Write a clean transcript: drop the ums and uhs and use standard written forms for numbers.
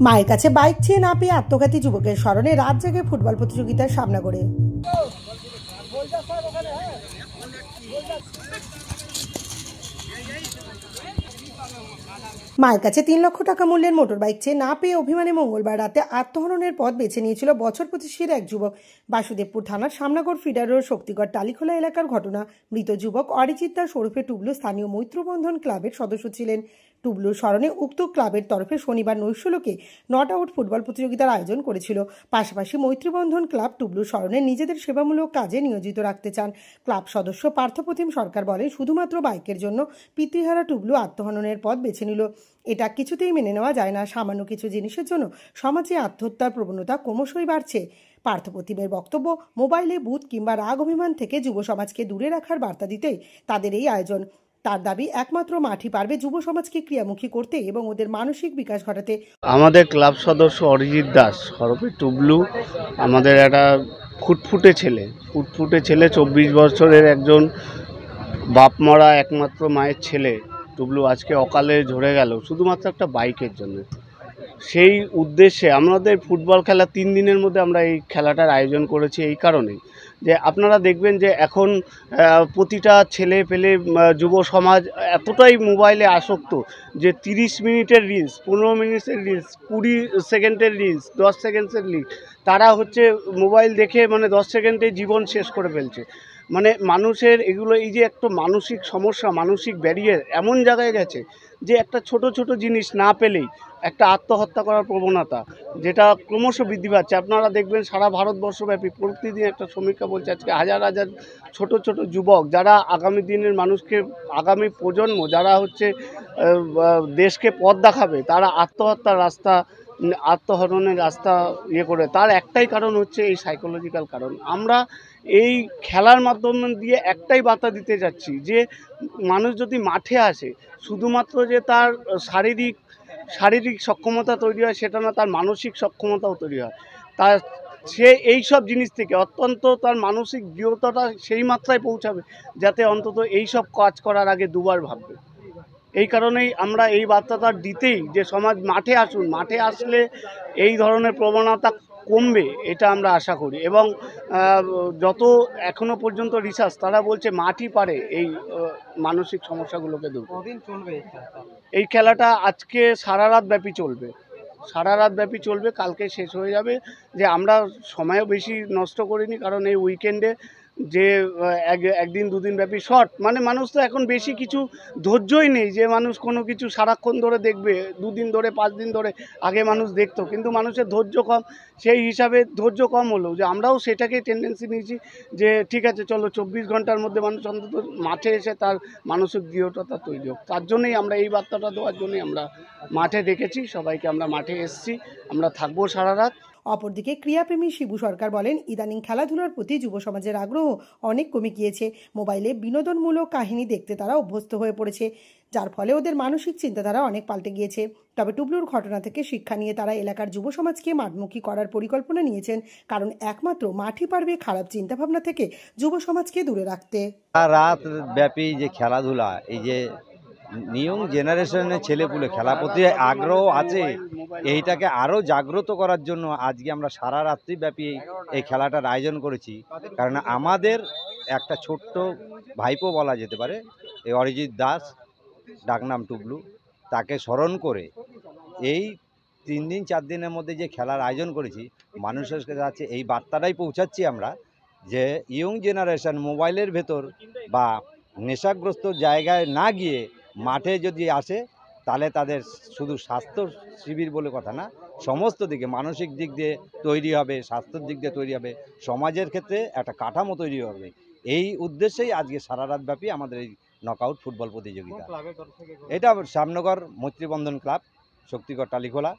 মায়ের কাছে বাইক চেয়ে না পেয়ে আত্মঘাতী যুবকের স্মরণে রাত জেগে ফুটবল প্রতিযোগিতার সামনা করে মায়ের কাছে ৩ লক্ষ টাকা মূল্যের মোটর বাইক চেয়ে না পেয়ে অভিমানে মঙ্গলবার রাতে আত্মহননের পথ বেছে নিয়েছিল বছর ২৫-এর এক যুবক। বাসুদেবপুর থানার সামনাগড় ফিডার রোড শক্তিগড় টালিখোলা এলাকার ঘটনা। মৃত যুবক অরিজিৎ দাস ওরফে টুবলু স্থানীয় মৈত্রবন্ধন ক্লাবের সদস্য ছিলেন। টুবলুর স্মরণে উক্ত ক্লাবের তরফে শনিবার নৈশলোকে নট আউট ফুটবল প্রতিযোগিতার আয়োজন করেছিল। পাশাপাশি মৈত্রবন্ধন ক্লাব টুবলুর স্মরণে নিজেদের সেবামূলক কাজে নিয়োজিত রাখতে চান। ক্লাব সদস্য পার্থপ্রতিম সরকার বলেন, শুধুমাত্র বাইকের জন্য পিতৃহারা টুবলু আত্মহননের পথ বেছে নিল। এটা কিছুতেই মেনে নেওয়া যায় না। সামান্য কিছু জিনিসের জন্য সমাজে আত্মহত্যার প্রবণতা ক্রমশই বাড়ছে। পার্থপ্রতিমের বক্তব্য, মোবাইলে বুথ কিংবা রাগ অভিমান থেকে যুব সমাজকে দূরে রাখার বার্তা দিতেই তাদের এই আয়োজন। তার দাবি, একমাত্র মাঠই পারবে যুব সমাজকে ক্রিয়ামুখী করতে এবং ওদের মানসিক বিকাশ ঘটাতে। আমাদের ক্লাব সদস্য অরিজিৎ দাস ওরফে টুবলু আমাদের একটা ফুটফুটে ছেলে ২৪ বছরের একজন বাপ মরা একমাত্র মায়ের ছেলে টুবলু আজকে অকালে ঝরে গেল শুধুমাত্র একটা বাইকের জন্য। সেই উদ্দেশ্যে আমাদের ফুটবল খেলা ৩ দিনের মধ্যে আমরা এই খেলাটার আয়োজন করেছি এই কারণেই যে আপনারা দেখবেন যে এখন প্রতিটা ছেলে পেলে যুব সমাজ এতটাই মোবাইলে আসক্ত যে ৩০ মিনিটের রিলস, ১৫ মিনিটের রিলস, ২০ সেকেন্ডের রিলস, ১০ সেকেন্ডসের রিলস, তারা হচ্ছে মোবাইল দেখে ১০ সেকেন্ডে জীবন শেষ করে ফেলছে। মানুষের এগুলো এই যে একটা মানসিক সমস্যা, মানসিক ব্যারিয়ার এমন জায়গায় গেছে যে একটা ছোট ছোট জিনিস না পেলেই একটা আত্মহত্যা করার প্রবণতা যেটা ক্রমশ বৃদ্ধি পাচ্ছে। আপনারা দেখবেন সারা ভারতবর্ষব্যাপী প্রতিদিন একটা সমীক্ষা বলছে আজকে হাজার হাজার ছোট ছোট যুবক যারা আগামী দিনের মানুষকে, আগামী প্রজন্ম যারা হচ্ছে দেশকে পথ দেখাবে, তারা আত্মহত্যার রাস্তা, আত্মহননের রাস্তা করে। তার একটাই কারণ হচ্ছে এই সাইকোলজিক্যাল কারণ। আমরা এই খেলার মাধ্যমে দিয়ে একটাই বার্তা দিতে যাচ্ছি যে মানুষ যদি মাঠে আসে শুধুমাত্র যে তার শারীরিক সক্ষমতা তৈরি হয় সেটা না, তার মানসিক সক্ষমতাও তৈরি হয়। তার সে এই সব জিনিস থেকে অত্যন্ত তার মানসিক দৃঢ়তাটা সেই মাত্রায় পৌঁছাবে যাতে অন্তত এই সব কাজ করার আগে দুবার ভাববে। এই কারণেই আমরা এই বার্তাটা দিতেই যে সমাজ মাঠে আসুন, মাঠে আসলে এই ধরনের প্রবণতা কমবে এটা আমরা আশা করি। এবং যত এখনো পর্যন্ত রিসার্চ তারা বলছে মাঠই পারে এই মানসিক সমস্যাগুলোকে দূর করতে। কতদিন চলবে এই খেলাটা? আজকে সারা রাত ব্যাপী চলবে, কালকে শেষ হয়ে যাবে। যে আমরা সময়ও বেশি নষ্ট করিনি কারণ এই উইকেন্ডে যে একদিন দুদিন ব্যাপী শর্ট মানুষ তো এখন বেশি কিছু ধৈর্যই নেই যে মানুষ কোনো কিছু সারাক্ষণ ধরে দেখবে, 2 দিন ধরে 5 দিন ধরে আগে মানুষ দেখতো, কিন্তু মানুষের ধৈর্য কম। সেই হিসাবে ধৈর্য কম হলেও যে আমরাও সেটাকে টেন্ডেন্সি নিয়েছি যে ঠিক আছে চলো 24 ঘন্টার মধ্যে মানুষ অন্তত মাঠে এসে তার মানসিক দৃঢ়তা তৈরি হোক। তার জন্যই আমরা এই বার্তাটা দেওয়ার জন্যই আমরা মাঠে ডেকেছি সবাইকে। আমরা মাঠে এসেছি, আমরা থাকবো সারা রাত। অপরদিকে ক্রীড়াপ্রেমী শিবু সরকার বলেন, ইদানিং খেলাধুলার প্রতি যুব সমাজের আগ্রহ অনেক কমে গিয়েছে। মোবাইলে বিনোদনমূলক কাহিনী দেখতে তারা অভ্যস্ত হয়ে পড়েছে, যার ফলে ওদের মানসিক চিন্তাধারা অনেক পাল্টে গিয়েছে। তবে টুবলুর ঘটনা থেকে শিক্ষা নিয়ে তারা এলাকার যুব সমাজকে মাঠমুখী করার পরিকল্পনা নিয়েছেন, কারণ একমাত্র মাঠই পারবে খারাপ চিন্তাভাবনা থেকে যুব সমাজকে দূরে রাখতে। রাত ব্যাপী যে খেলাধুলা, এই যে নিউ জেনারেশনের ছেলেপুলে খেলার প্রতি আগ্রহ আছে, এইটাকে আরও জাগ্রত করার জন্য আজকে আমরা সারা রাত্রি ব্যাপী এই খেলাটার আয়োজন করেছি। কারণ আমাদের একটা ছোট্ট ভাইপো বলা যেতে পারে, এই অরিজিৎ দাস, ডাকনাম টুবলু, তাকে স্মরণ করে এই 3 দিন 4 দিনের মধ্যে যে খেলার আয়োজন করেছি, মানুষের কাছে এই বার্তাটাই পৌঁছাচ্ছি আমরা যে ইয়ং জেনারেশন মোবাইলের ভেতর বা নেশাগ্রস্ত জায়গায় না গিয়ে মাঠে যদি আসে তাহলে তাদের শুধু স্বাস্থ্য শিবির বলে কথা না, সমস্ত দিকে মানসিক দিক দিয়ে তৈরি হবে, স্বাস্থ্যের দিক দিয়ে তৈরি হবে, সমাজের ক্ষেত্রে একটা কাঠামো তৈরি হবে। এই উদ্দেশ্যেই আজকে সারা রাত ব্যাপী আমাদের এই নকআউট ফুটবল প্রতিযোগিতা। এটা সামনগর মৈত্রীবন্ধন ক্লাব, শক্তিগড় টালিখোলা।